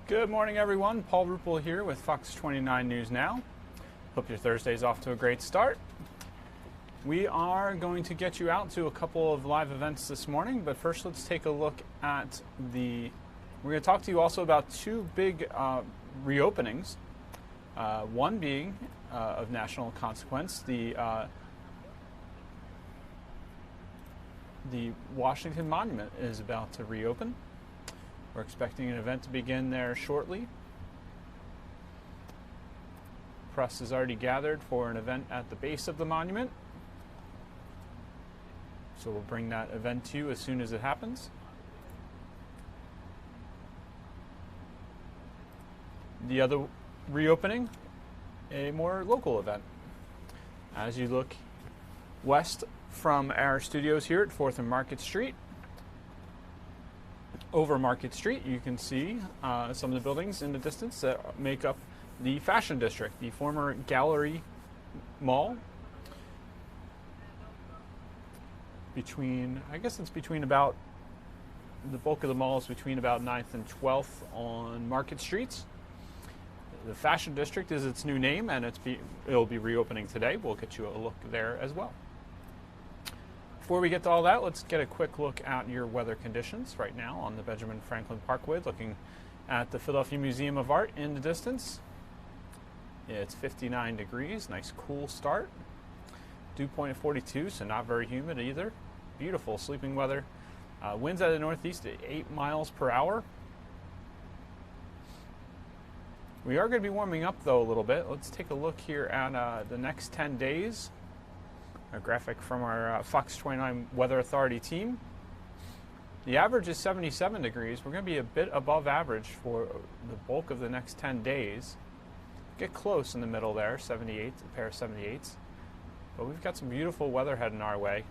Good morning, everyone. Paul Ruppel here with Fox 29 News Now. Hope your Thursday's off to a great start. We are going to get you out to a couple of live events this morning, but first let's take a look at we're going to talk to you also about two big reopenings. One being of national consequence, the Washington Monument is about to reopen. We're expecting an event to begin there shortly. Press is already gathered for an event at the base of the monument. So we'll bring that event to you as soon as it happens. The other reopening, a more local event. As you look west from our studios here at 4th and Market Street, over Market Street, you can see some of the buildings in the distance that make up the Fashion District, the former Gallery Mall. I guess it's between about, the bulk of the mall is between about 9th and 12th on Market Streets. The Fashion District is its new name, and it'll be reopening today. We'll get you a look there as well. Before we get to all that, let's get a quick look at your weather conditions right now on the Benjamin Franklin Parkway, looking at the Philadelphia Museum of Art in the distance. It's 59 degrees, nice cool start. Dew point of 42, so not very humid either. Beautiful sleeping weather. Winds out of the northeast at 8 miles per hour. We are going to be warming up though a little bit. Let's take a look here at the next 10 days. A graphic from our Fox 29 Weather Authority team. The average is 77 degrees. We're going to be a bit above average for the bulk of the next 10 days. Get close in the middle there, 78, a pair of 78s. But we've got some beautiful weather heading our way.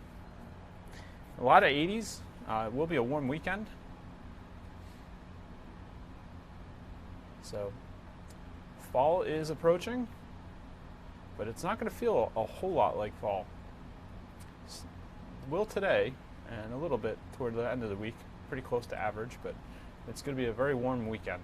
A lot of 80s. It will be a warm weekend. So fall is approaching, but it's not going to feel a whole lot like fall. Will today, and a little bit toward the end of the week, pretty close to average, but it's going to be a very warm weekend.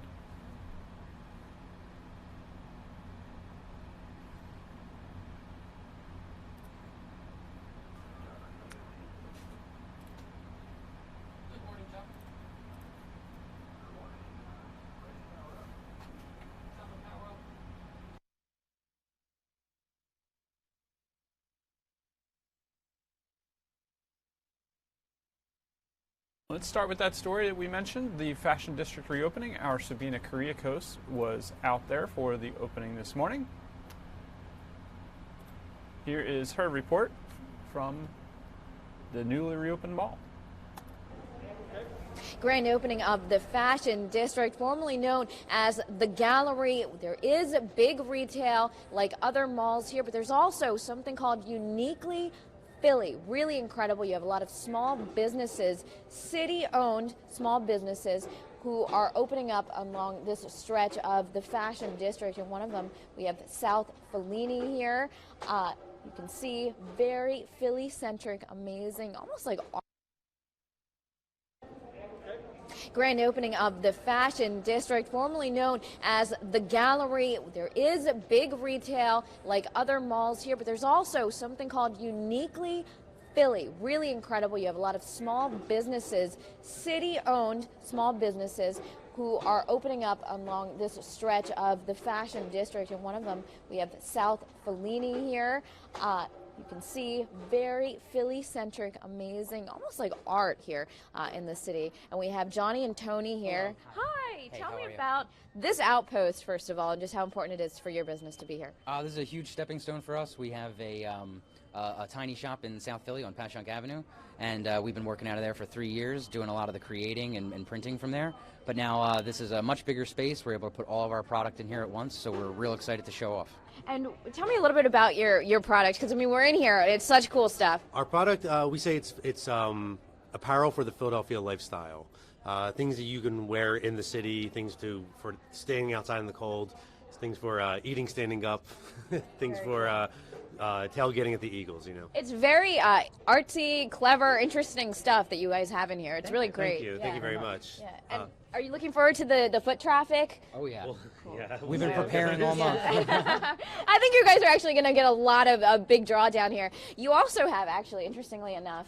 Let's start with that story that we mentioned, the Fashion District reopening. Our Sabina Kuriakos was out there for the opening this morning. Here is her report from the newly reopened mall. Grand opening of the Fashion District, formerly known as the Gallery. There is big retail like other malls here, but there's also something called Uniquely Philly. Really incredible. You have a lot of small businesses, city-owned small businesses who are opening up along this stretch of the Fashion District. And one of them, we have South Fellini here. You can see very Philly-centric, amazing, almost like art. Grand opening of the Fashion District, formerly known as the Gallery. There is big retail like other malls here, but there's also something called Uniquely Philly. Really incredible. You have a lot of small businesses, city-owned small businesses who are opening up along this stretch of the Fashion District. And one of them, we have South Fellini here. You can see very Philly-centric, amazing, almost like art here in the city. And we have Johnny and Tony here. Hi, Hey, tell how me are you? about this outpost, first of all, and just how important it is for your business to be here. This is a huge stepping stone for us. We have a tiny shop in South Philly on Passyunk Avenue, and we've been working out of there for 3 years, doing a lot of the creating and printing from there. But now this is a much bigger space. We're able to put all of our product in here at once, so we're real excited to show off. And tell me a little bit about your product, because I mean, we're in here. It's such cool stuff. Our product, we say it's apparel for the Philadelphia lifestyle. Things that you can wear in the city, things for staying outside in the cold. Things for eating standing up, things for tailgating at the Eagles, you know. It's very artsy, clever, interesting stuff that you guys have in here. It's really great. Thank you. Thank you very much. Yeah. And are you looking forward to the foot traffic? Oh yeah. Well, yeah. We've been preparing all month. I think you guys are actually going to get a lot of a big draw down here. You also have, actually, interestingly enough,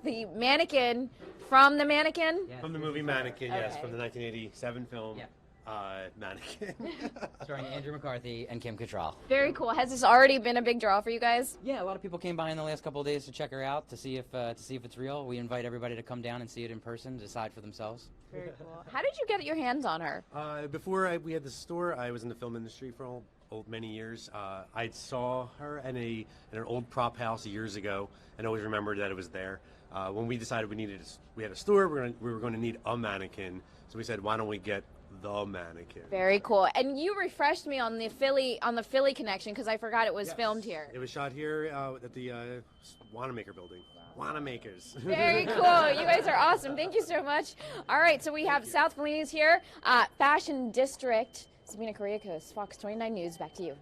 the mannequin from the Mannequin. Yeah. From the movie Mannequin, yes, Okay. from the 1987 film. Yeah. Mannequin. Starring Andrew McCarthy and Kim Cattrall. Very cool. Has this already been a big draw for you guys? Yeah, a lot of people came by in the last couple of days to check her out, to see if it's real. We invite everybody to come down and see it in person, decide for themselves. Very cool. How did you get your hands on her? Before we had the store, I was in the film industry for many years. I saw her in an old prop house years ago, and always remembered that it was there. When we decided we had a store, we were going to need a mannequin, so we said, why don't we get the mannequin? Very cool. And you refreshed me on the Philly connection because I forgot it was filmed here. It was shot here at the Wanamaker building. Wanamakers. Very cool. You guys are awesome. Thank you so much. All right, so we have South Fellini's here, Fashion District. Sabina Kuriakos, Fox 29 News. Back to you.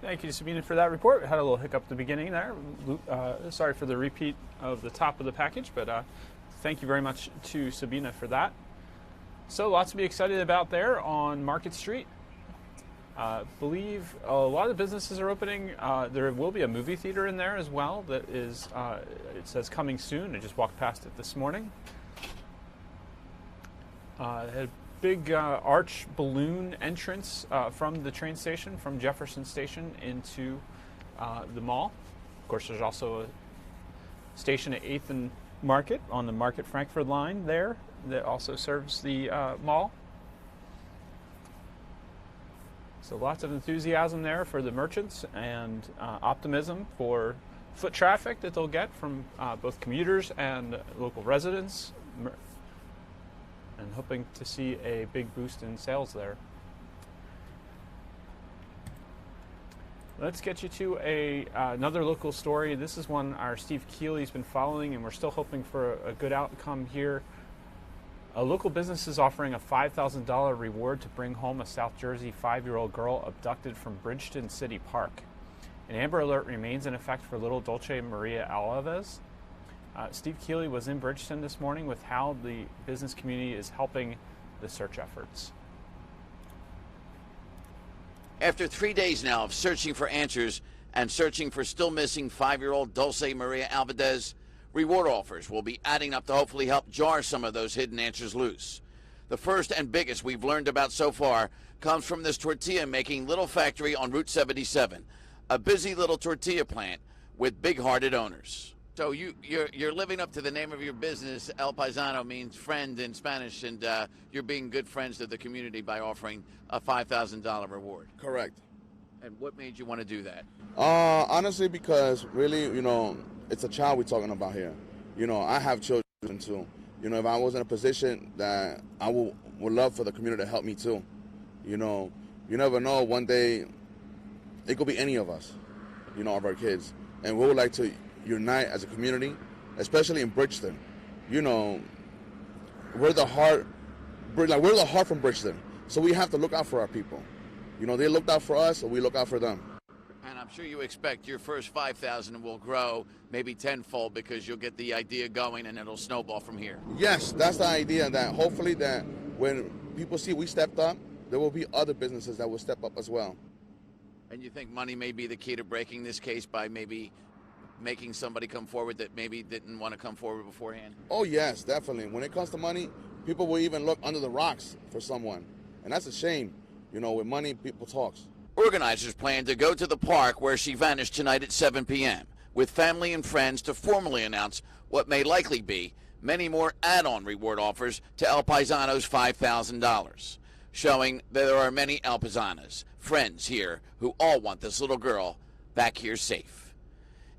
Thank you, Sabina, for that report. We had a little hiccup at the beginning there. Sorry for the repeat of the top of the package, but thank you very much to Sabina for that. So lots to be excited about there on Market Street. Believe a lot of the businesses are opening. There will be a movie theater in there as well that is, it says coming soon. I just walked past it this morning. Had a big arch balloon entrance from the train station, from Jefferson Station into the mall. Of course, there's also a station at 8th and Market on the Market Frankfurt line there that also serves the mall. So lots of enthusiasm there for the merchants and optimism for foot traffic that they'll get from both commuters and local residents, and hoping to see a big boost in sales there. Let's get you to another local story. This is one our Steve Keeley's been following, and we're still hoping for a good outcome here. A local business is offering a $5,000 reward to bring home a South Jersey 5-year-old girl abducted from Bridgeton City Park. An Amber Alert remains in effect for little Dulce Maria Alves. Steve Keeley was in Bridgeton this morning with how the business community is helping the search efforts. After 3 days now of searching for answers and searching for still missing 5-year-old Dulce Maria Alvarez, reward offers will be adding up to hopefully help jar some of those hidden answers loose. The first and biggest we've learned about so far comes from this tortilla-making little factory on Route 77, a busy little tortilla plant with big-hearted owners. So you're living up to the name of your business. El Paisano means friend in Spanish, and you're being good friends to the community by offering a $5,000 reward. Correct. And what made you want to do that? Honestly, because really, it's a child we're talking about here. I have children too. If I was in a position that I would love for the community to help me too. You never know. One day, it could be any of us, of our kids. And we would like to unite as a community, especially in Bridgeton. We're the heart from Bridgeton. So we have to look out for our people. They looked out for us, so we look out for them. And I'm sure you expect your first 5,000 will grow maybe tenfold because you'll get the idea going and it'll snowball from here. Yes, that's the idea, that hopefully that when people see we stepped up, there will be other businesses that will step up as well. And you think money may be the key to breaking this case by maybe making somebody come forward that maybe didn't want to come forward beforehand? Oh, yes, definitely. When it comes to money, people will even look under the rocks for someone. And that's a shame. With money, people talk. Organizers plan to go to the park where she vanished tonight at 7 p.m. with family and friends to formally announce what may likely be many more add-on reward offers to El Paisano's $5,000, showing that there are many El Paisanas, friends here, who all want this little girl back here safe.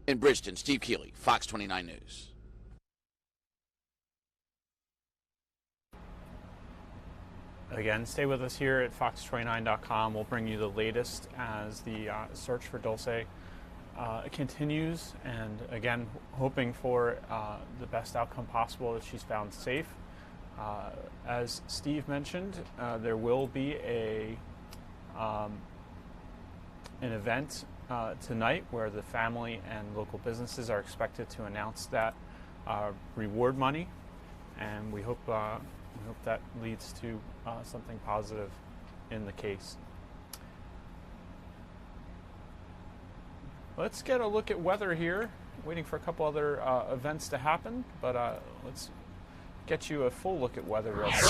In Bridgeton, Steve Keeley, Fox 29 News. Again, stay with us here at fox29.com. We'll bring you the latest as the search for Dulce continues, and again, hoping for the best outcome possible, that she's found safe. As Steve mentioned, there will be an event tonight where the family and local businesses are expected to announce that reward money, and we hope that leads to something positive in the case. Let's get a look at weather here. Waiting for a couple other events to happen, but let's get you a full look at weather real quick.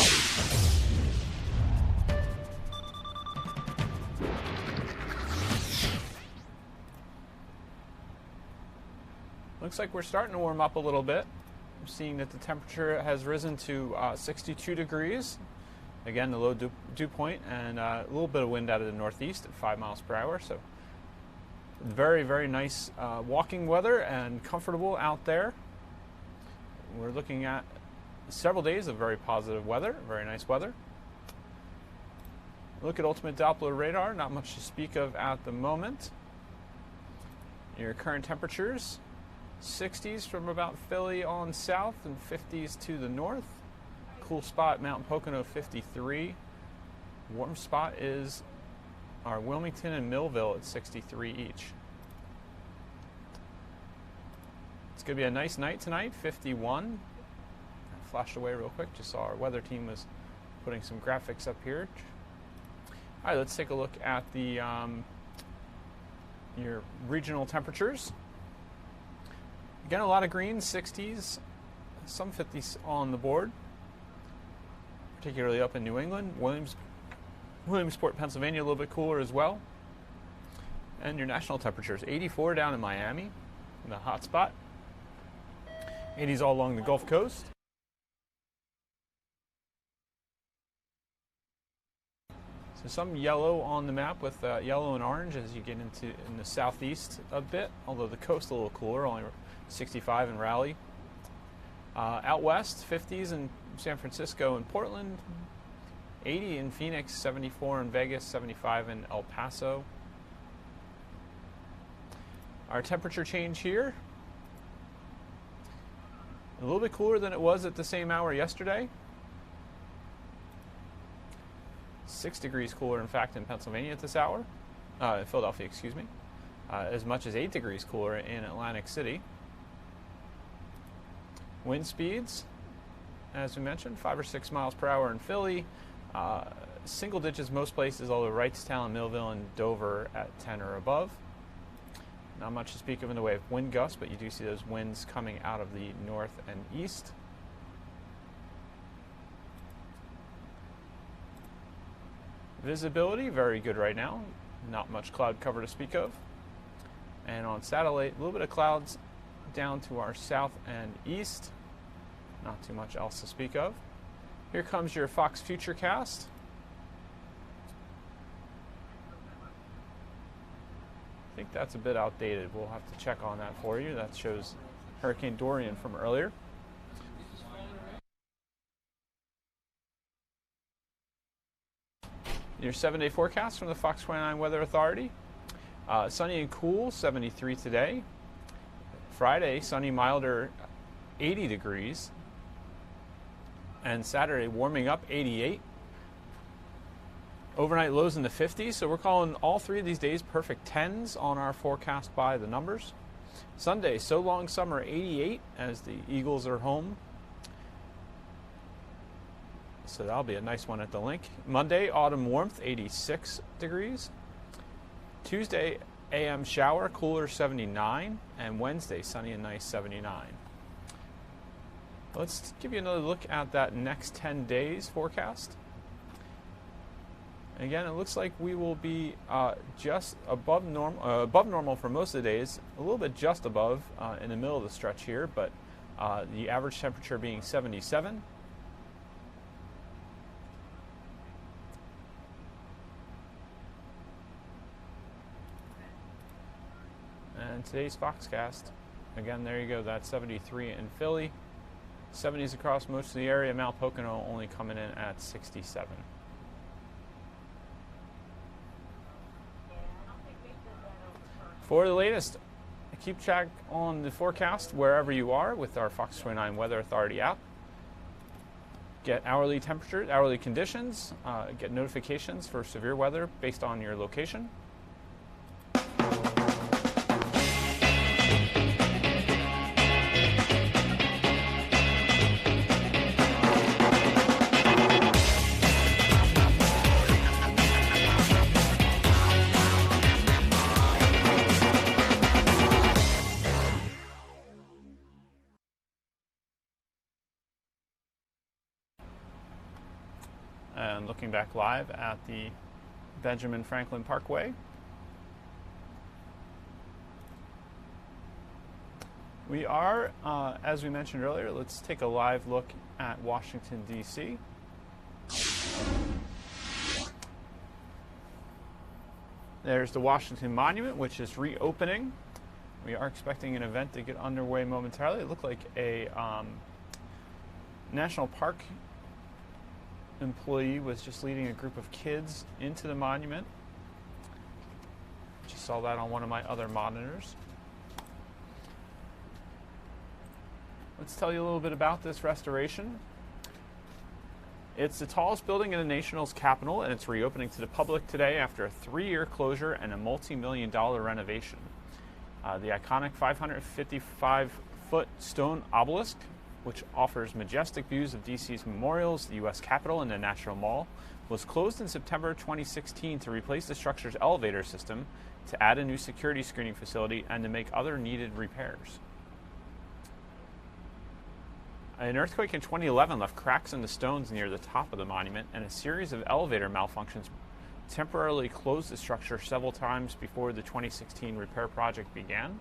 Looks like we're starting to warm up a little bit. I'm seeing that the temperature has risen to 62 degrees. Again, the low dew point, and a little bit of wind out of the northeast at 5 miles per hour. So very, very nice walking weather and comfortable out there. We're looking at several days of very positive weather, very nice weather. Look at ultimate Doppler radar, not much to speak of at the moment. Your current temperatures, 60s from about Philly on south and 50s to the north. Cool spot, Mount Pocono, 53. Warm spot is our Wilmington and Millville at 63 each. It's going to be a nice night tonight, 51. I flashed away real quick, just saw our weather team was putting some graphics up here. All right, let's take a look at the your regional temperatures. Again, a lot of greens, 60s, some 50s on the board, particularly up in New England. Williamsport, Pennsylvania, a little bit cooler as well. And your national temperatures, 84 down in Miami, in the hot spot. 80s all along the Gulf Coast. So some yellow on the map with yellow and orange as you get in the southeast a bit, although the coast a little cooler, only 65 in Raleigh. Out west, 50s in San Francisco and Portland, 80 in Phoenix, 74 in Vegas, 75 in El Paso. Our temperature change here, a little bit cooler than it was at the same hour yesterday. 6 degrees cooler, in fact, in Pennsylvania at this hour. Philadelphia, excuse me. As much as 8 degrees cooler in Atlantic City. Wind speeds, as we mentioned, 5 or 6 miles per hour in Philly. Single digits most places, although Wrightstown, Millville, and Dover at 10 or above. Not much to speak of in the way of wind gusts, but you do see those winds coming out of the north and east. Visibility, very good right now. Not much cloud cover to speak of. And on satellite, a little bit of clouds down to our south and east. Not too much else to speak of. Here comes your Fox Futurecast. I think that's a bit outdated. We'll have to check on that for you. That shows Hurricane Dorian from earlier. Your 7-day forecast from the Fox 29 Weather Authority. Sunny and cool, 73 today. Friday, sunny, milder, 80 degrees. And Saturday, warming up, 88. Overnight lows in the 50s, so we're calling all 3 of these days perfect 10s on our forecast by the numbers. Sunday, so long summer, 88 as the Eagles are home. So that'll be a nice one at the link. Monday, autumn warmth, 86 degrees. Tuesday, AM shower, cooler, 79. And Wednesday, sunny and nice, 79. Let's give you another look at that next 10 days forecast. Again, it looks like we will be just above normal for most of the days, a little bit just above in the middle of the stretch here, but the average temperature being 77. And today's Foxcast, again, there you go, that's 73 in Philly, 70s across most of the area, Mount Pocono only coming in at 67. For the latest, keep track on the forecast wherever you are with our Fox 29 Weather Authority app. get hourly temperatures, hourly conditions, get notifications for severe weather based on your location. And looking back live at the Benjamin Franklin Parkway. We are, as we mentioned earlier, let's take a live look at Washington, D.C. There's the Washington Monument, which is reopening. We are expecting an event to get underway momentarily. It looked like a National Park employee was just leading a group of kids into the monument. Just saw that on one of my other monitors. Let's tell you a little bit about this restoration. It's the tallest building in the nation's capital, and it's reopening to the public today after a 3-year closure and a multi-million-dollar renovation. The iconic 555-foot stone obelisk, which offers majestic views of DC's memorials, the U.S. Capitol, and the National Mall, was closed in September 2016 to replace the structure's elevator system, to add a new security screening facility, and to make other needed repairs. An earthquake in 2011 left cracks in the stones near the top of the monument, and a series of elevator malfunctions temporarily closed the structure several times before the 2016 repair project began.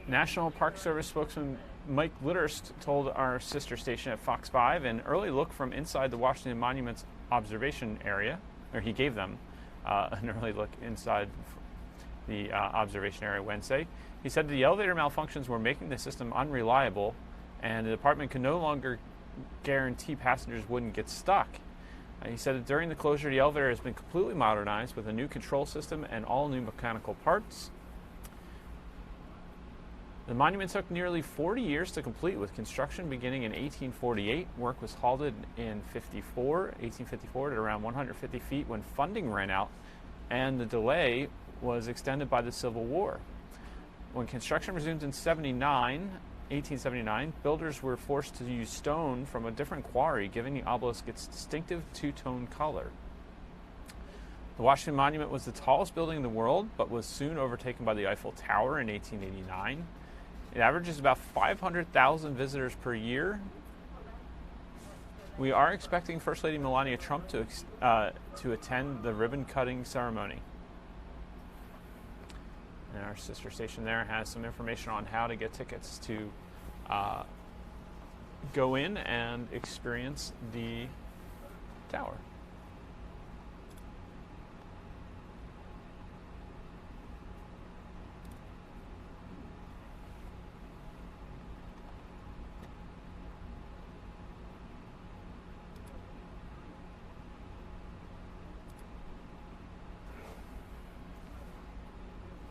National Park Service spokesman Mike Litterst told our sister station at Fox 5 an early look from inside the Washington Monument's observation area, or he gave them an early look inside the observation area Wednesday. He said the elevator malfunctions were making the system unreliable, and the department could no longer guarantee passengers wouldn't get stuck. He said that during the closure, the elevator has been completely modernized with a new control system and all new mechanical parts. The monument took nearly 40 years to complete, with construction beginning in 1848. Work was halted in 1854 at around 150 feet when funding ran out, and the delay was extended by the Civil War. When construction resumed in 1879, builders were forced to use stone from a different quarry, giving the obelisk its distinctive two-tone color. The Washington Monument was the tallest building in the world, but was soon overtaken by the Eiffel Tower in 1889. It averages about 500,000 visitors per year. We are expecting First Lady Melania Trump to attend the ribbon-cutting ceremony. And our sister station there has some information on how to get tickets to go in and experience the tower.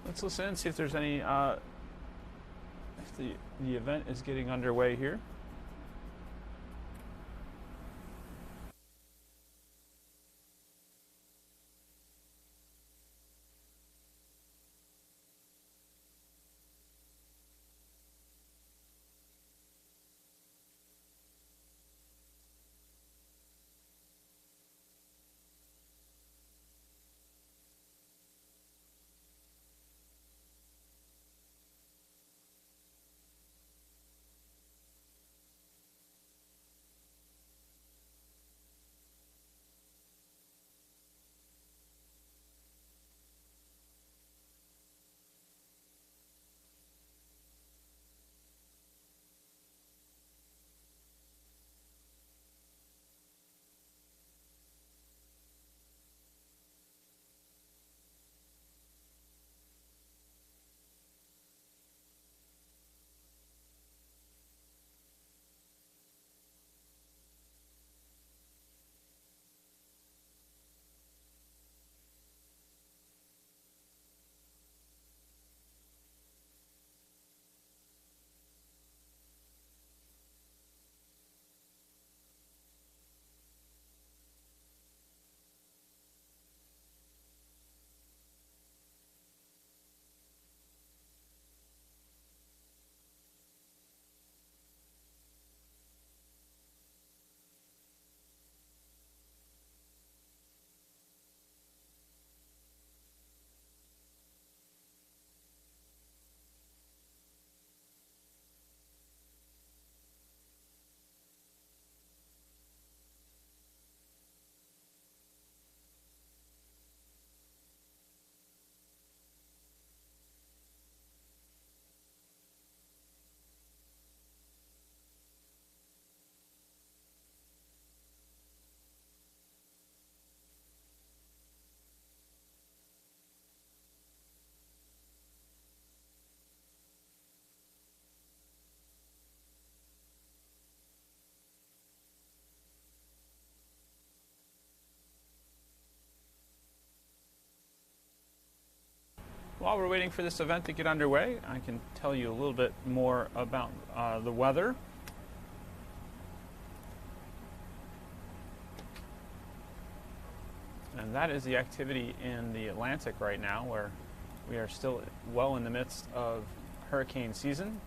Let's listen and see if there's any, if the event is getting underway here. While we're waiting for this event to get underway, I can tell you a little bit more about the weather. And that is the activity in the Atlantic right now, where we are still well in the midst of hurricane season.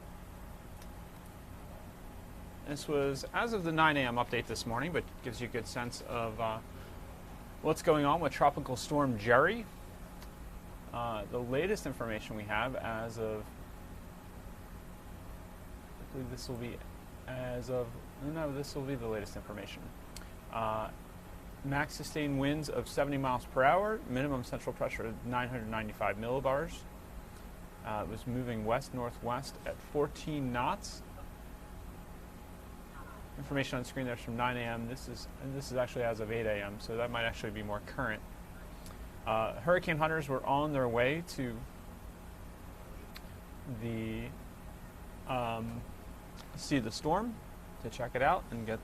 This was as of the 9 a.m. update this morning, but gives you a good sense of what's going on with Tropical Storm Jerry. The latest information we have as of, I believe this will be as of, no, this will be the latest information. Max sustained winds of 70 miles per hour, minimum central pressure of 995 millibars. It was moving west-northwest at 14 knots. Information on the screen there is from 9 a.m. This is actually as of 8 a.m., so that might actually be more current. Hurricane hunters were on their way to see the storm to check it out and get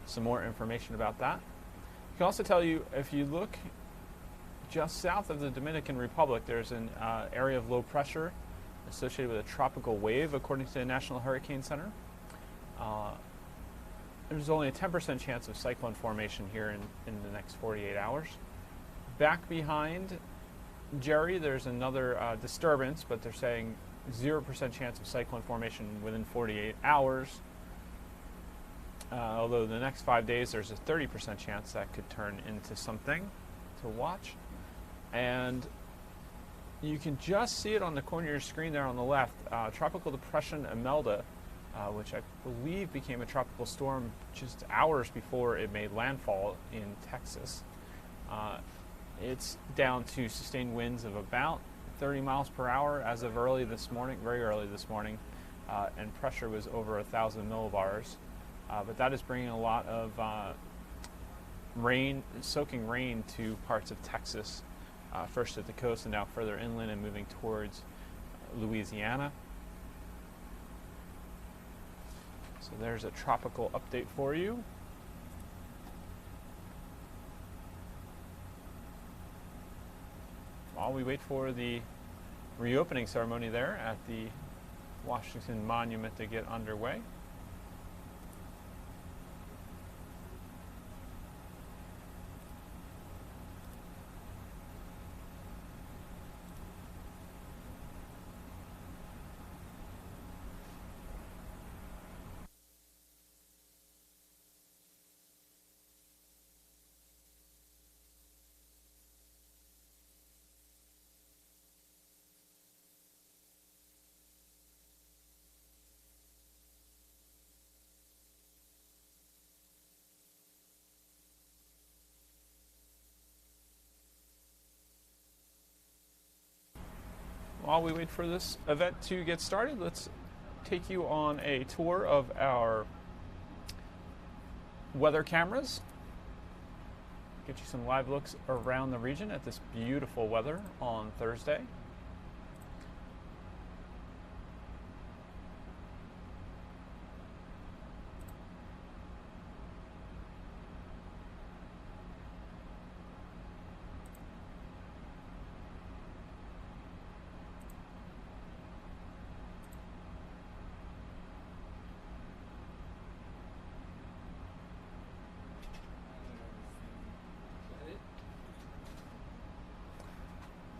some more information about that. I can also tell you, if you look just south of the Dominican Republic, there's an area of low pressure associated with a tropical wave, according to the National Hurricane Center. There's only a 10% chance of cyclone formation here in the next 48 hours. Back behind Jerry, there's another disturbance, but they're saying 0% chance of cyclone formation within 48 hours. Although the next 5 days, there's a 30% chance that could turn into something to watch. And you can just see it on the corner of your screen there on the left. Tropical Depression Imelda, which I believe became a tropical storm just hours before it made landfall in Texas. It's down to sustained winds of about 30 miles per hour as of early this morning, very early this morning, and pressure was over 1,000 millibars. But that is bringing a lot of rain, soaking rain to parts of Texas, first at the coast and now further inland and moving towards Louisiana. So there's a tropical update for you. While we wait for the reopening ceremony there at the Washington Monument to get underway. While we wait for this event to get started, let's take you on a tour of our weather cameras. Get you some live looks around the region at this beautiful weather on Thursday.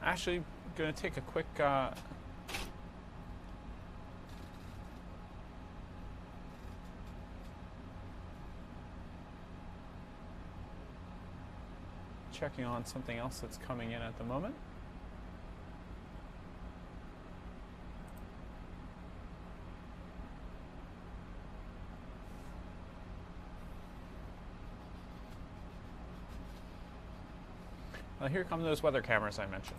Actually, going to take a quick checking on something else that's coming in at the moment. Well, here come those weather cameras I mentioned.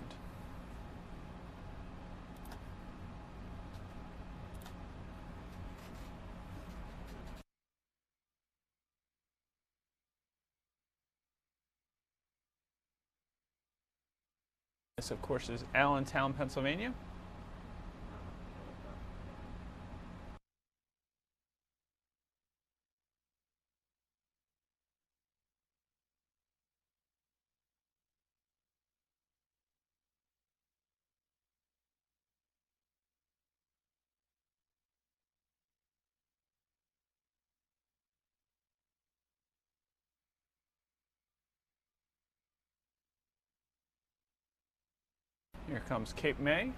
This, of course, is Allentown, Pennsylvania. Here comes Cape May.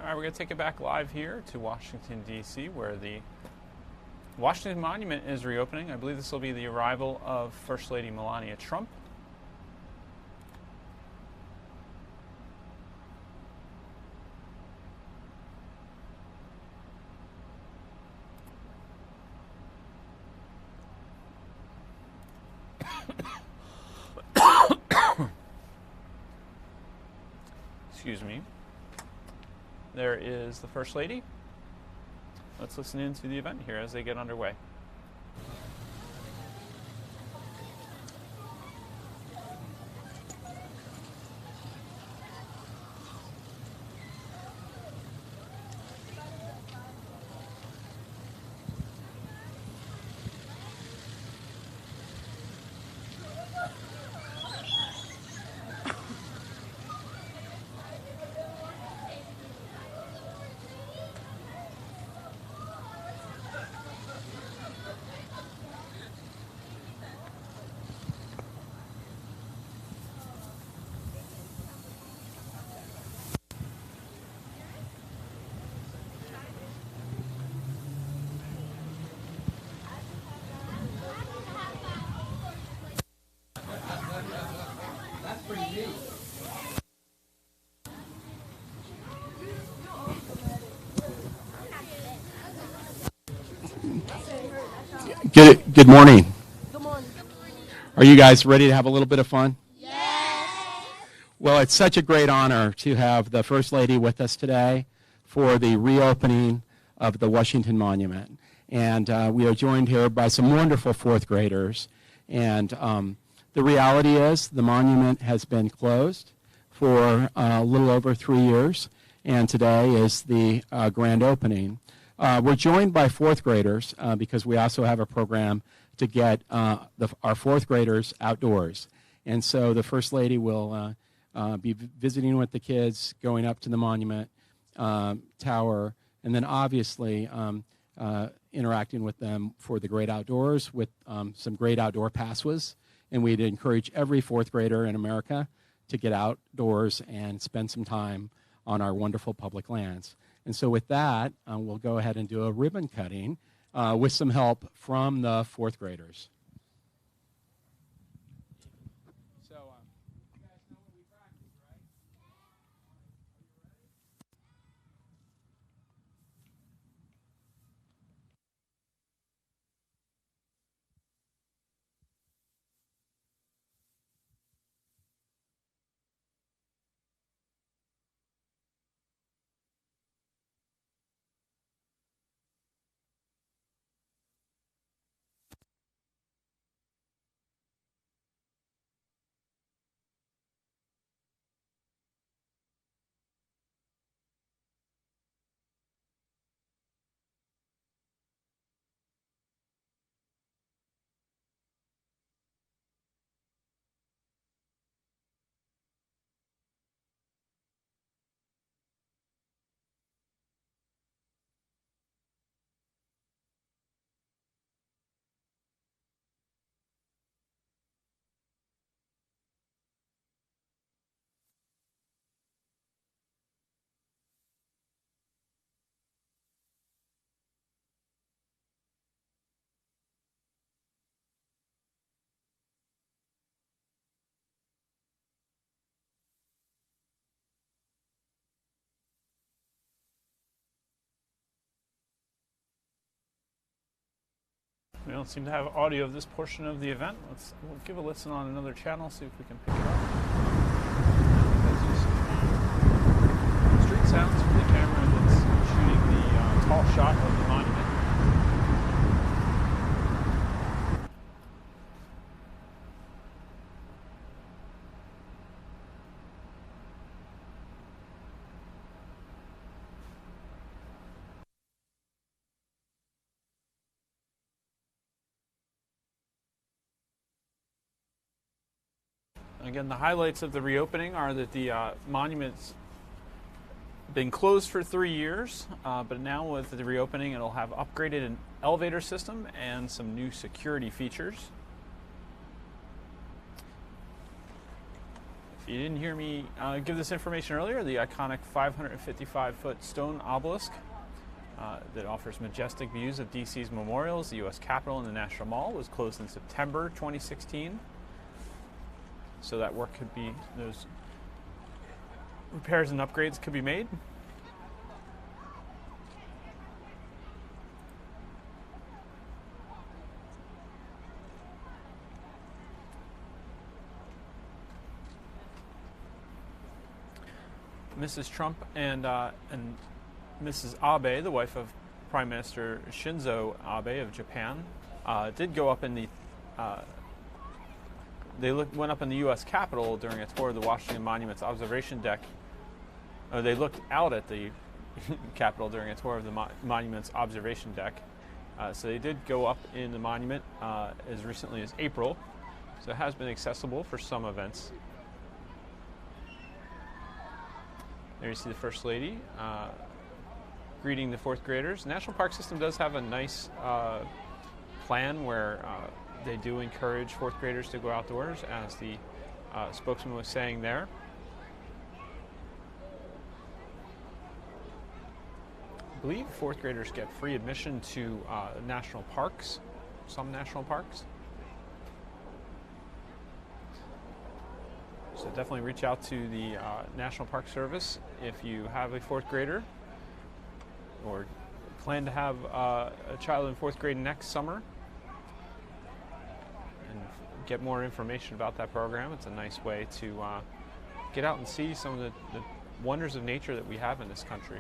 All right, we're going to take it back live here to Washington, D.C., where the Washington Monument is reopening. I believe this will be the arrival of First Lady Melania Trump. Excuse me. There is the First Lady. Let's listen into the event here as they get underway. Good morning. Good morning. Are you guys ready to have a little bit of fun? Yes. Well, it's such a great honor to have the First Lady with us today for the reopening of the Washington Monument. And we are joined here by some wonderful fourth graders. And the reality is the monument has been closed for a little over 3 years. And today is the grand opening. We're joined by fourth graders because we also have a program to get our fourth graders outdoors. And so the First Lady will be visiting with the kids, going up to the monument tower, and then obviously interacting with them for the great outdoors with some great outdoor passes. And we'd encourage every fourth grader in America to get outdoors and spend some time on our wonderful public lands. And so with that, we'll go ahead and do a ribbon cutting with some help from the fourth graders. So, you guys know what we practice, right? We don't seem to have audio of this portion of the event. We'll give a listen on another channel, see if we can pick it up. Street sounds from the camera that's shooting the tall shot of the monument. Again, the highlights of the reopening are that the monument's been closed for 3 years, but now with the reopening, it'll have upgraded an elevator system and some new security features. If you didn't hear me give this information earlier, the iconic 555-foot stone obelisk that offers majestic views of DC's memorials, the U.S. Capitol, and the National Mall was closed in September 2016. So that work could be, those repairs and upgrades could be made. Mrs. Trump and Mrs. Abe, the wife of Prime Minister Shinzo Abe of Japan, did go up in the went up in the U.S. Capitol during a tour of the Washington Monument's observation deck. They looked out at the Capitol during a tour of the Monument's observation deck. So they did go up in the monument as recently as April. So it has been accessible for some events. There you see the First Lady greeting the fourth graders. The National Park System does have a nice plan where they do encourage fourth graders to go outdoors, as the spokesman was saying there. I believe fourth graders get free admission to national parks, some national parks. So definitely reach out to the National Park Service if you have a fourth grader or plan to have a child in fourth grade next summer, and get more information about that program. It's a nice way to get out and see some of the wonders of nature that we have in this country.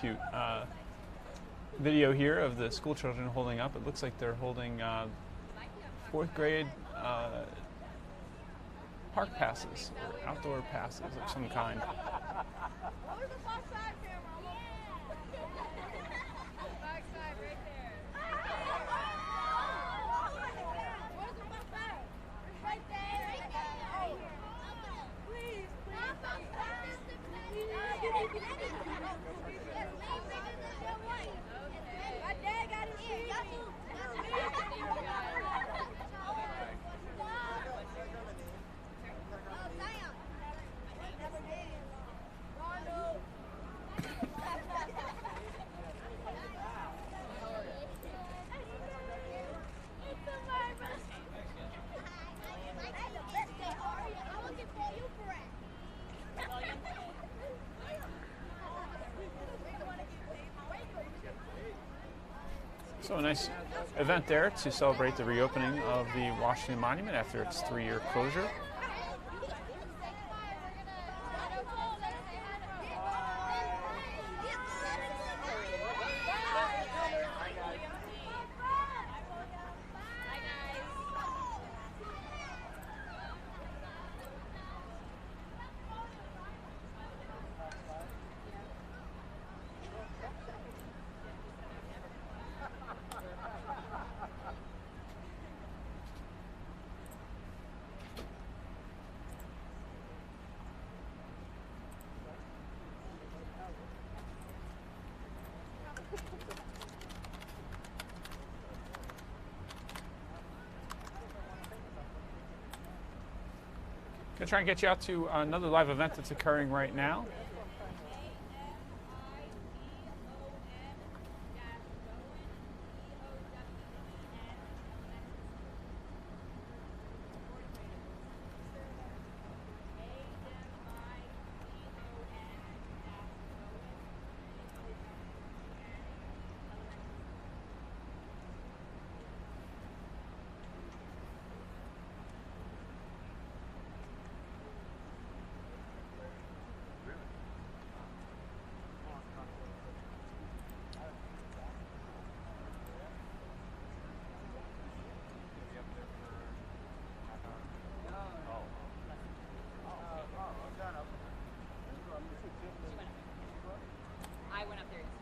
Cute video here of the school children holding up. It looks like they're holding fourth grade park passes, or outdoor passes of some kind. So a nice event there to celebrate the reopening of the Washington Monument after its 3-year closure. Gonna try and get you out to another live event that's occurring right now. I went up there yesterday.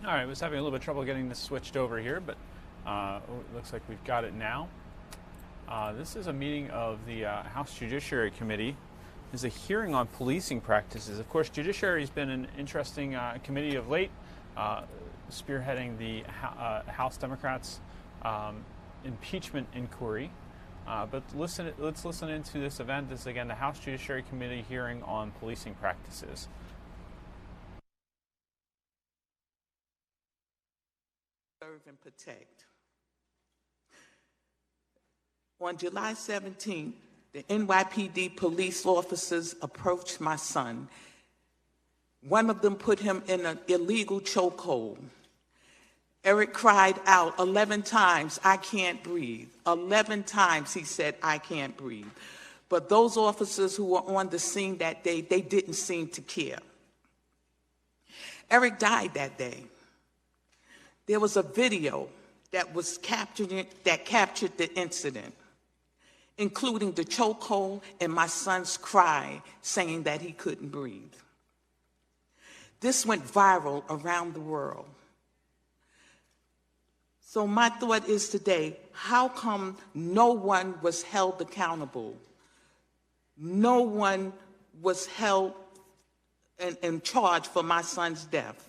All right, I was having a little bit of trouble getting this switched over here, but it looks like we've got it now. This is a meeting of the House Judiciary Committee. This is a hearing on policing practices. Of course, Judiciary has been an interesting committee of late, spearheading the House Democrats' impeachment inquiry. But let's listen into this event. This is, again, the House Judiciary Committee hearing on policing practices. Serve and protect. On July 17th, the NYPD police officers approached my son. One of them put him in an illegal chokehold. Eric cried out 11 times, "I can't breathe." 11 times he said, "I can't breathe." But those officers who were on the scene that day, they didn't seem to care. Eric died that day. There was a video that was captured the incident, including the chokehold and my son's cry saying that he couldn't breathe. This went viral around the world. So my thought is today, how come no one was held accountable? No one was held and charged for my son's death.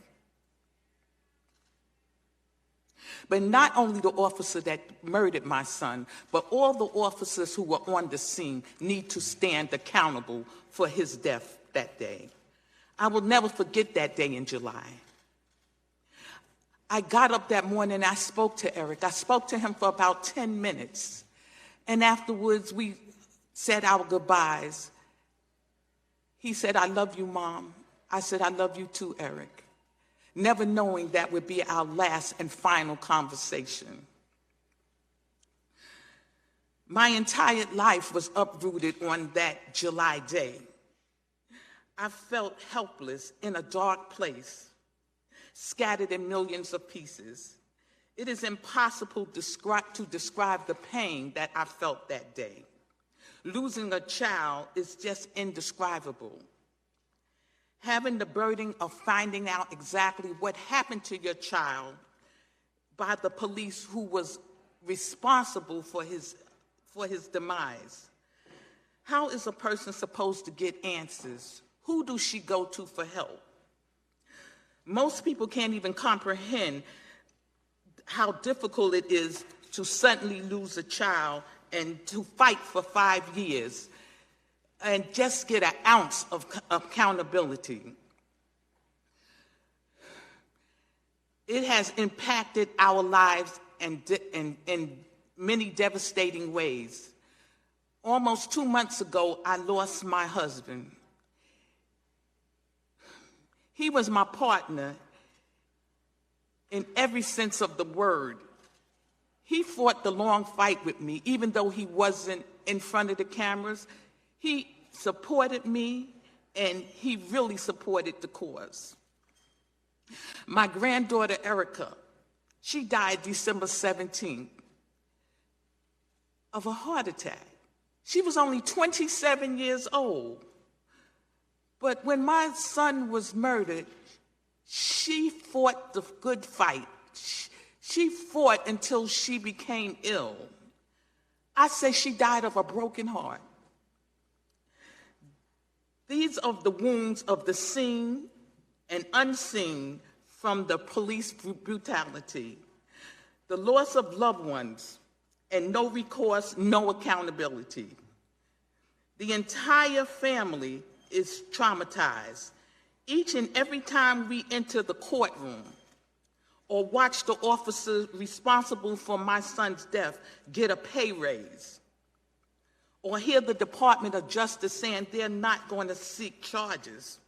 But not only the officer that murdered my son, but all the officers who were on the scene need to stand accountable for his death that day. I will never forget that day in July. I got up that morning and I spoke to Eric. I spoke to him for about 10 minutes. And afterwards, we said our goodbyes. He said, "I love you, Mom." I said, "I love you too, Eric." Never knowing that would be our last and final conversation. My entire life was uprooted on that July day. I felt helpless in a dark place, scattered in millions of pieces. It is impossible to describe the pain that I felt that day. Losing a child is just indescribable. Having the burden of finding out exactly what happened to your child by the police who was responsible for his demise. How is a person supposed to get answers? Who does she go to for help? Most people can't even comprehend how difficult it is to suddenly lose a child and to fight for 5 years and just get an ounce of accountability. It has impacted our lives in many devastating ways. Almost 2 months ago, I lost my husband. He was my partner in every sense of the word. He fought the long fight with me, even though he wasn't in front of the cameras. He supported me, and he really supported the cause. My granddaughter, Erica, she died December 17th of a heart attack. She was only 27 years old. But when my son was murdered, she fought the good fight. She fought until she became ill. I say she died of a broken heart. These are the wounds of the seen and unseen from the police brutality, the loss of loved ones, and no recourse, no accountability. The entire family is traumatized. Each and every time we enter the courtroom or watch the officer responsible for my son's death get a pay raise, or hear the Department of Justice saying they're not going to seek charges,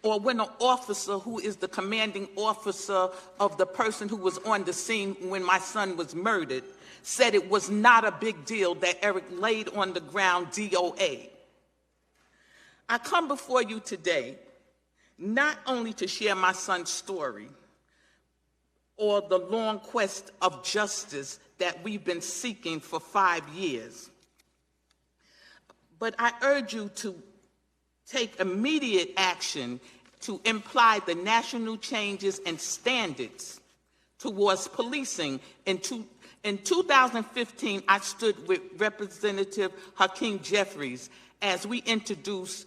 or when an officer who is the commanding officer of the person who was on the scene when my son was murdered said it was not a big deal that Eric laid on the ground DOA. I come before you today not only to share my son's story or the long quest of justice that we've been seeking for 5 years, but I urge you to take immediate action to imply the national changes and standards towards policing. In 2015, I stood with Representative Hakeem Jeffries as we introduced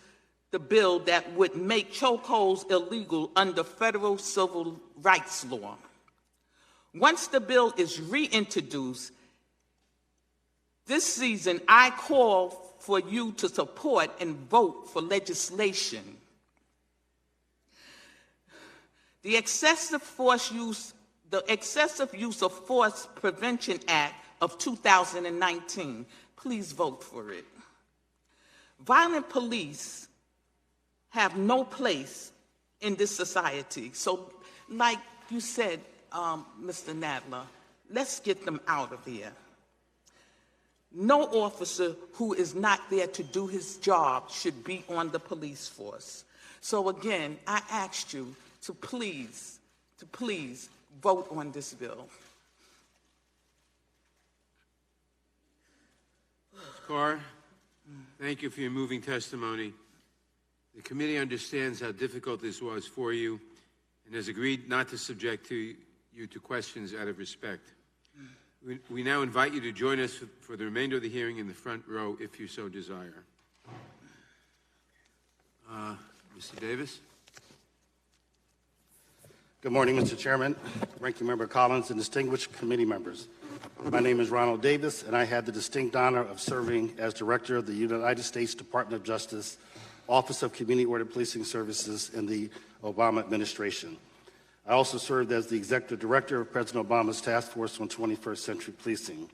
the bill that would make chokeholds illegal under federal civil rights law. Once the bill is reintroduced, this season I call for you to support and vote for legislation. The Excessive Use of Force Prevention Act of 2019, please vote for it. Violent police have no place in this society. So, like you said, Mr. Nadler, let's get them out of here. No officer who is not there to do his job should be on the police force. So again, I asked you to please vote on this bill. Ms. Carr, thank you for your moving testimony. The committee understands how difficult this was for you and has agreed not to subject you to questions out of respect. We now invite you to join us for the remainder of the hearing in the front row, if you so desire. Mr. Davis. Good morning, Mr. Chairman, Ranking Member Collins, and distinguished committee members. My name is Ronald Davis, and I had the distinct honor of serving as Director of the United States Department of Justice, Office of Community Ordered Policing Services in the Obama administration. I also served as the Executive Director of President Obama's Task Force on 21st Century Policing.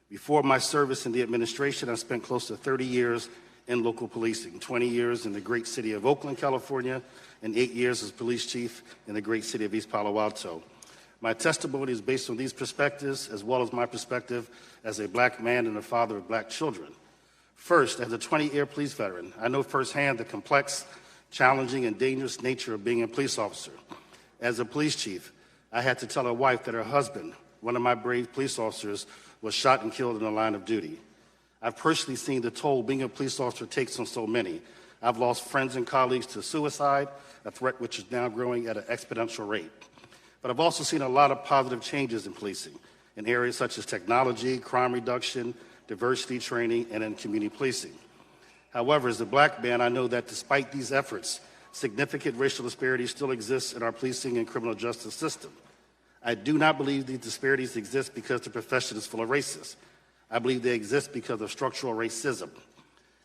Before my service in the administration, I spent close to 30 years in local policing, 20 years in the great city of Oakland, California, and 8 years as police chief in the great city of East Palo Alto. My testimony is based on these perspectives, as well as my perspective as a black man and a father of black children. First, as a 20-year police veteran, I know firsthand the complex, challenging, and dangerous nature of being a police officer. As a police chief, I had to tell a wife that her husband, one of my brave police officers, was shot and killed in the line of duty. I've personally seen the toll being a police officer takes on so many. I've lost friends and colleagues to suicide, a threat which is now growing at an exponential rate. But I've also seen a lot of positive changes in policing in areas such as technology, crime reduction, diversity training, and in community policing. However, as a black man, I know that despite these efforts, significant racial disparities still exist in our policing and criminal justice system. I do not believe these disparities exist because the profession is full of racists. I believe they exist because of structural racism.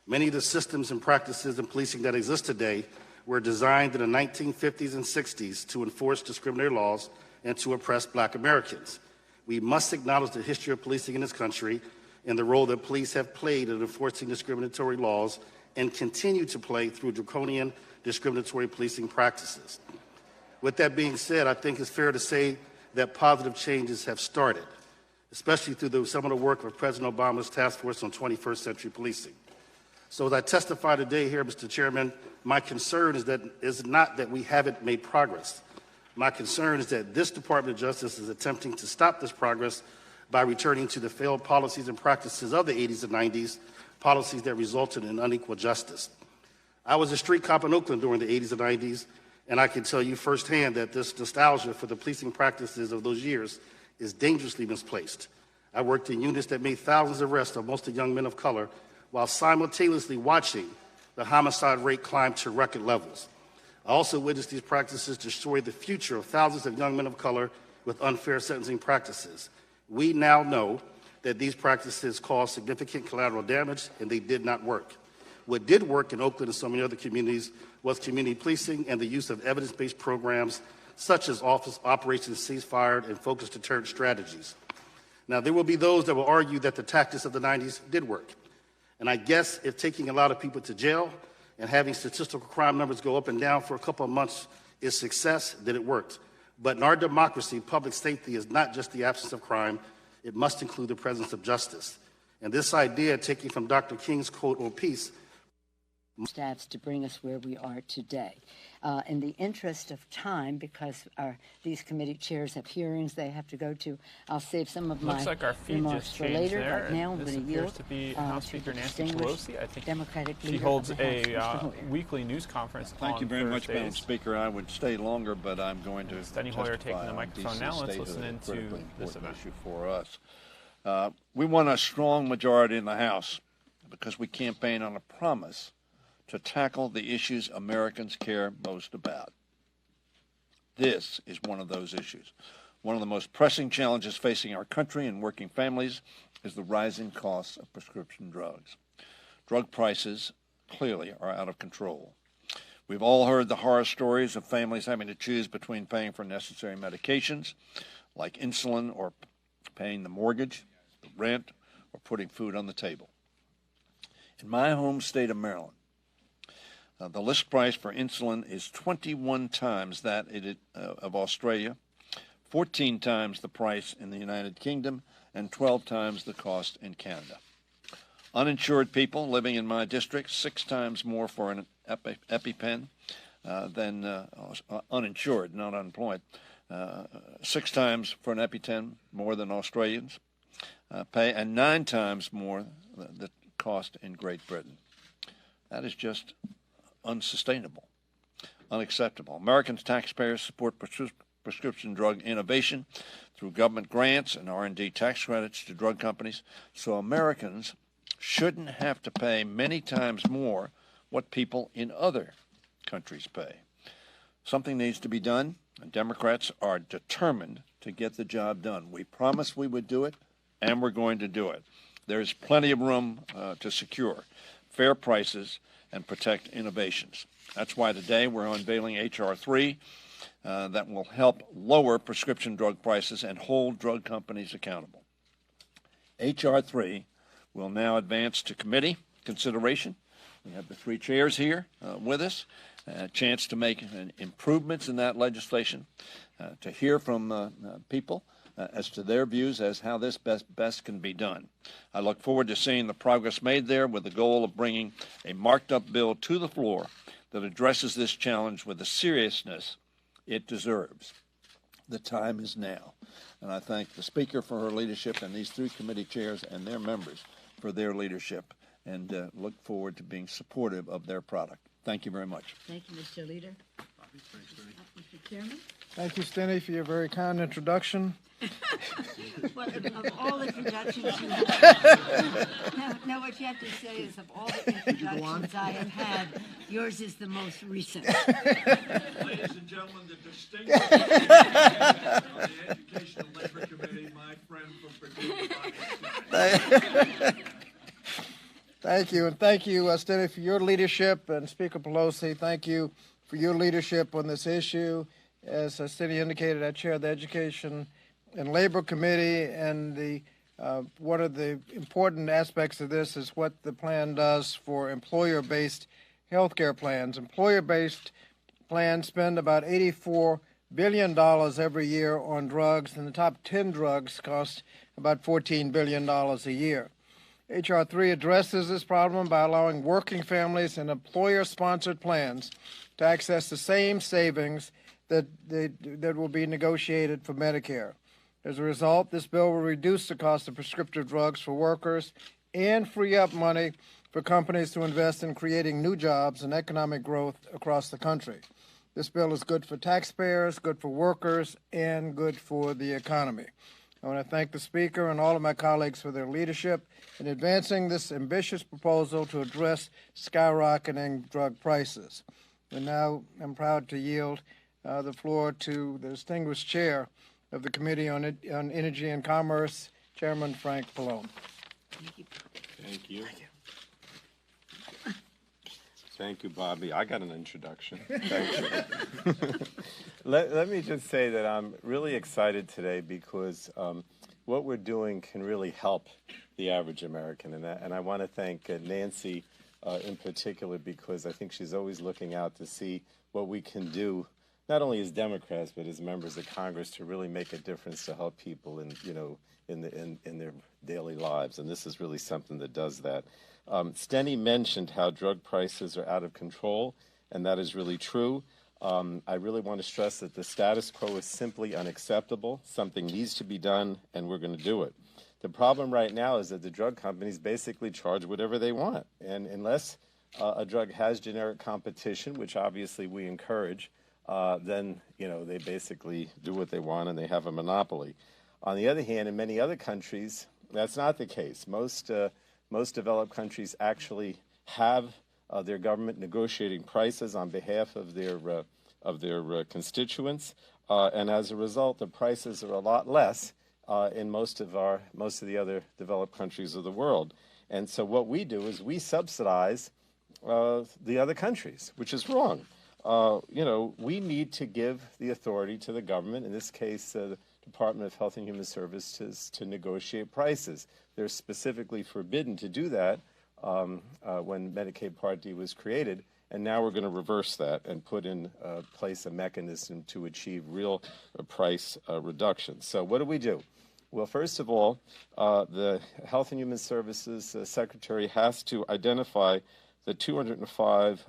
Many of the systems and practices in policing that exist today were designed in the 1950s and 60s to enforce discriminatory laws and to oppress black Americans. We must acknowledge the history of policing in this country and the role that police have played in enforcing discriminatory laws and continue to play through draconian discriminatory policing practices. With that being said, I think it's fair to say that positive changes have started, especially through some of the work of President Obama's Task Force on 21st Century Policing. So as I testify today here, Mr. Chairman, my concern is not that we haven't made progress. My concern is that this Department of Justice is attempting to stop this progress by returning to the failed policies and practices of the 80s and 90s, policies that resulted in unequal justice. I was a street cop in Oakland during the 80s and 90s, and I can tell you firsthand that this nostalgia for the policing practices of those years is dangerously misplaced. I worked in units that made thousands of arrests of mostly young men of color while simultaneously watching the homicide rate climb to record levels. I also witnessed these practices destroy the future of thousands of young men of color with unfair sentencing practices. We now know that these practices caused significant collateral damage and they did not work. What did work in Oakland and so many other communities was community policing and the use of evidence-based programs such as Operation Ceasefire and focused deterrent strategies. Now, there will be those that will argue that the tactics of the 90s did work. And I guess if taking a lot of people to jail and having statistical crime numbers go up and down for a couple of months is success, then it worked. But in our democracy, public safety is not just the absence of crime, it must include the presence of justice. And this idea, taking from Dr. King's quote on peace, stats to bring us where we are today. In the interest of time, because these committee chairs have hearings they have to go to, I'll save some of my remarks for later. Right now, I'm going to yield to be House Speaker Nancy Pelosi. I think Democratic she holds a weekly news conference. Thank you very much, Madam Speaker. I would stay longer, but I'm going to Steny Hoyer taking the microphone now. Let's listen into this event. Issue for us. We want a strong majority in the House because we campaign on a promise to tackle the issues Americans care most about. This is one of those issues. One of the most pressing challenges facing our country and working families is the rising costs of prescription drugs. Drug prices clearly are out of control. We've all heard the horror stories of families having to choose between paying for necessary medications like insulin or paying the mortgage, the rent, or putting food on the table. In my home state of Maryland, the list price for insulin is 21 times that of Australia, 14 times the price in the United Kingdom, and 12 times the cost in Canada. Uninsured people living in my district, 6 times more for an EpiPen than uninsured, not unemployed. 6 times for an EpiPen more than Australians pay, and 9 times more the cost in Great Britain. That is just unsustainable, unacceptable. American taxpayers support prescription drug innovation through government grants and R&D tax credits to drug companies, so Americans shouldn't have to pay many times more what people in other countries pay. Something needs to be done, and Democrats are determined to get the job done. We promised we would do it, and we're going to do it. There's plenty of room to secure fair prices and protect innovations. That's why today we're unveiling H.R. 3 that will help lower prescription drug prices and hold drug companies accountable. H.R. 3 will now advance to committee consideration. We have the 3 chairs here with us, a chance to make improvements in that legislation, to hear from people as to their views as how this best can be done. I look forward to seeing the progress made there with the goal of bringing a marked-up bill to the floor that addresses this challenge with the seriousness it deserves. The time is now. And I thank the Speaker for her leadership and these 3 committee chairs and their members for their leadership, and look forward to being supportive of their product. Thank you very much. Thank you, Mr. Leader. Mr. Chairman? Thank you, Stenny, for your very kind introduction. Well, of all introductions you have, no, what you have to say is of all the introductions I have had, yours is the most recent. Ladies and gentlemen, the distinguished on the Education and Labor Committee, my friend from Virginia. Thank you, and thank you, Stenny, for your leadership, and Speaker Pelosi, thank you for your leadership on this issue. As Stenny indicated, I chair the Education and Labor Committee, and one of the important aspects of this is what the plan does for employer-based health care plans. Employer-based plans spend about $84 billion every year on drugs, and the top 10 drugs cost about $14 billion a year. H.R. 3 addresses this problem by allowing working families and employer-sponsored plans to access the same savings that will be negotiated for Medicare. As a result, this bill will reduce the cost of prescriptive drugs for workers and free up money for companies to invest in creating new jobs and economic growth across the country. This bill is good for taxpayers, good for workers, and good for the economy. I want to thank the Speaker and all of my colleagues for their leadership in advancing this ambitious proposal to address skyrocketing drug prices. And now I'm proud to yield the floor to the distinguished chair of the Committee on Energy and Commerce, Chairman Frank Pallone. Thank you. Thank you. Thank you, Bobby. I got an introduction. Thank you. Let me just say that I'm really excited today because what we're doing can really help the average American. And I want to thank Nancy in particular, because I think she's always looking out to see what we can do, not only as Democrats but as members of Congress, to really make a difference to help people in their daily lives. And this is really something that does that. Stenny mentioned how drug prices are out of control, and that is really true. I really want to stress that the status quo is simply unacceptable. Something needs to be done, and we're going to do it. The problem right now is that the drug companies basically charge whatever they want, and unless a drug has generic competition, which obviously we encourage, then they basically do what they want and they have a monopoly. On the other hand, in many other countries, that's not the case. Most developed countries actually have their government negotiating prices on behalf of their constituents, and as a result, the prices are a lot less in most of the other developed countries of the world. And so what we do is we subsidize the other countries, which is wrong. We need to give the authority to the government, in this case, the Department of Health and Human Services, to negotiate prices. They're specifically forbidden to do that when Medicaid Part D was created, and now we're going to reverse that and put in place a mechanism to achieve real price reduction. So what do? Well, first of all, the Health and Human Services Secretary has to identify the 205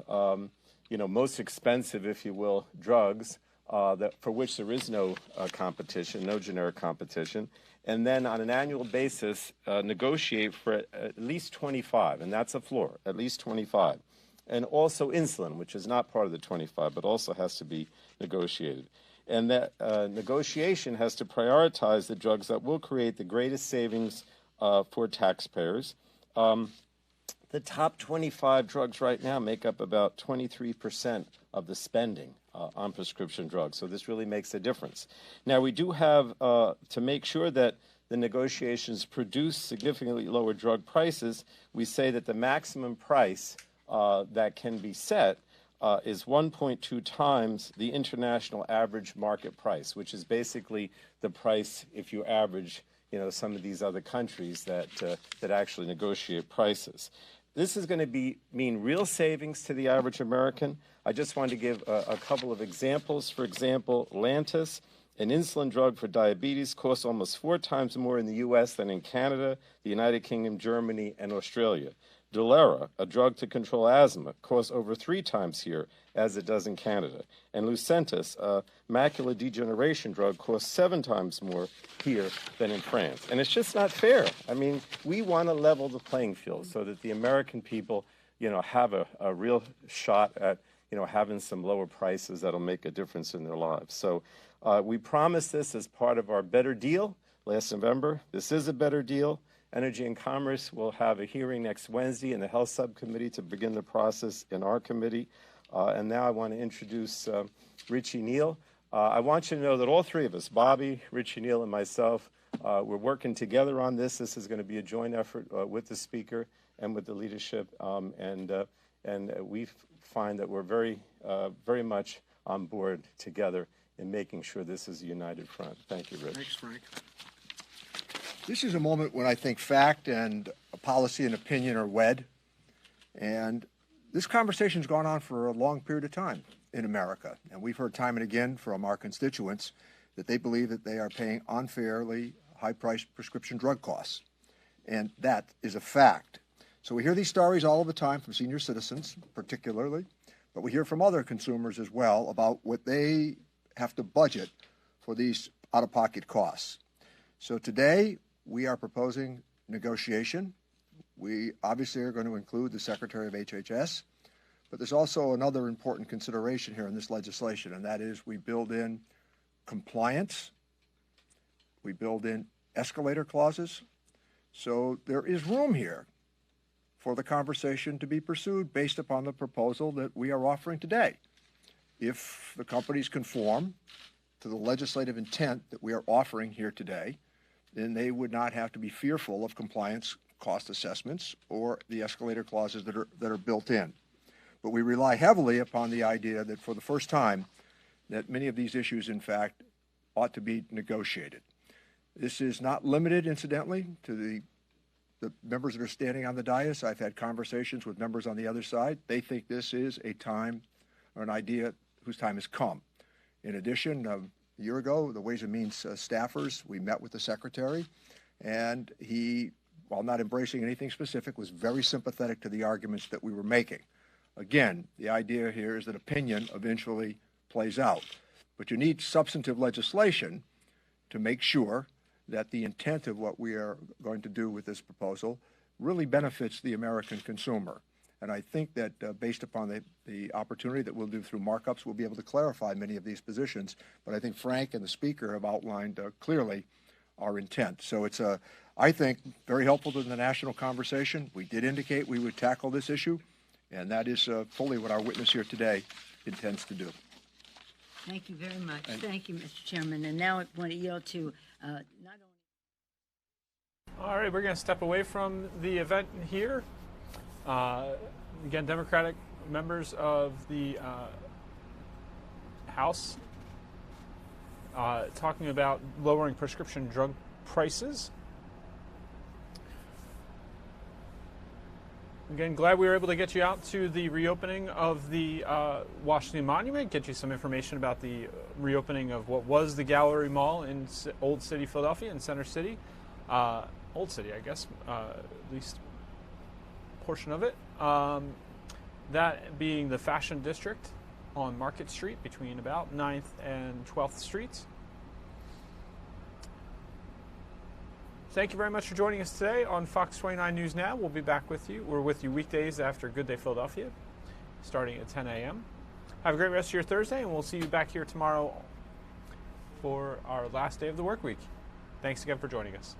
most expensive, if you will, drugs for which there is no competition, no generic competition, and then on an annual basis negotiate for at least 25, and that's a floor, at least 25. And also insulin, which is not part of the 25, but also has to be negotiated. And that negotiation has to prioritize the drugs that will create the greatest savings for taxpayers. The top 25 drugs right now make up about 23% of the spending on prescription drugs. So this really makes a difference. Now, we do have to make sure that the negotiations produce significantly lower drug prices. We say that the maximum price that can be set is 1.2 times the international average market price, which is basically the price if you average some of these other countries that actually negotiate prices. This is going to mean real savings to the average American. I just wanted to give a couple of examples. For example, Lantus, an insulin drug for diabetes, costs almost 4 times more in the U.S. than in Canada, the United Kingdom, Germany, and Australia. Dulera, a drug to control asthma, costs over 3 times here as it does in Canada. And Lucentis, a macular degeneration drug, costs 7 times more here than in France. And it's just not fair. I mean, we want to level the playing field so that the American people, have a real shot at, having some lower prices that'll make a difference in their lives. So we promised this as part of our Better Deal last November. This is a better deal. Energy and Commerce will have a hearing next Wednesday in the Health Subcommittee to begin the process in our committee. And now I want to introduce Richie Neal. I want you to know that all three of us, Bobby, Richie Neal, and myself, we're working together on this. This is going to be a joint effort with the Speaker and with the leadership, and we find that we're very much on board together in making sure this is a united front. Thank you, Rich. Thanks, Frank. This is a moment when I think fact and policy and opinion are wed, and this conversation's gone on for a long period of time in America, and we've heard time and again from our constituents that they believe that they are paying unfairly high-priced prescription drug costs, and that is a fact. So we hear these stories all of the time from senior citizens, particularly, but we hear from other consumers as well about what they have to budget for these out-of-pocket costs. So today, we are proposing negotiation. We obviously are going to include the Secretary of HHS, but there's also another important consideration here in this legislation, and that is we build in compliance, we build in escalator clauses, so there is room here for the conversation to be pursued based upon the proposal that we are offering today. If the companies conform to the legislative intent that we are offering here today, then they would not have to be fearful of compliance cost assessments or the escalator clauses that are built in. But we rely heavily upon the idea that for the first time, that many of these issues, in fact, ought to be negotiated. This is not limited, incidentally, to the members that are standing on the dais. I've had conversations with members on the other side. They think this is a time or an idea whose time has come. In addition, a year ago, the Ways and Means staffers, we met with the Secretary, and he, while not embracing anything specific, was very sympathetic to the arguments that we were making. Again, the idea here is that opinion eventually plays out, but you need substantive legislation to make sure that the intent of what we are going to do with this proposal really benefits the American consumer. And I think that based upon the opportunity that we'll do through markups, we'll be able to clarify many of these positions. But I think Frank and the Speaker have outlined clearly our intent. So it's, I think, very helpful to the national conversation. We did indicate we would tackle this issue, and that is fully what our witness here today intends to do. Thank you very much. Thank you, Mr. Chairman. And now I want to yield to not only... All right, we're going to step away from the event here. Again, Democratic members of the House talking about lowering prescription drug prices. Again, glad we were able to get you out to the reopening of the Washington Monument, get you some information about the reopening of what was the Gallery Mall in Old City, Philadelphia, in Center City. Old City, I guess, at least portion of it. That being the Fashion District on Market Street between about 9th and 12th Streets. Thank you very much for joining us today on Fox 29 News Now. We'll be back with you. We're with you weekdays after Good Day Philadelphia, starting at 10 a.m. Have a great rest of your Thursday, and we'll see you back here tomorrow for our last day of the work week. Thanks again for joining us.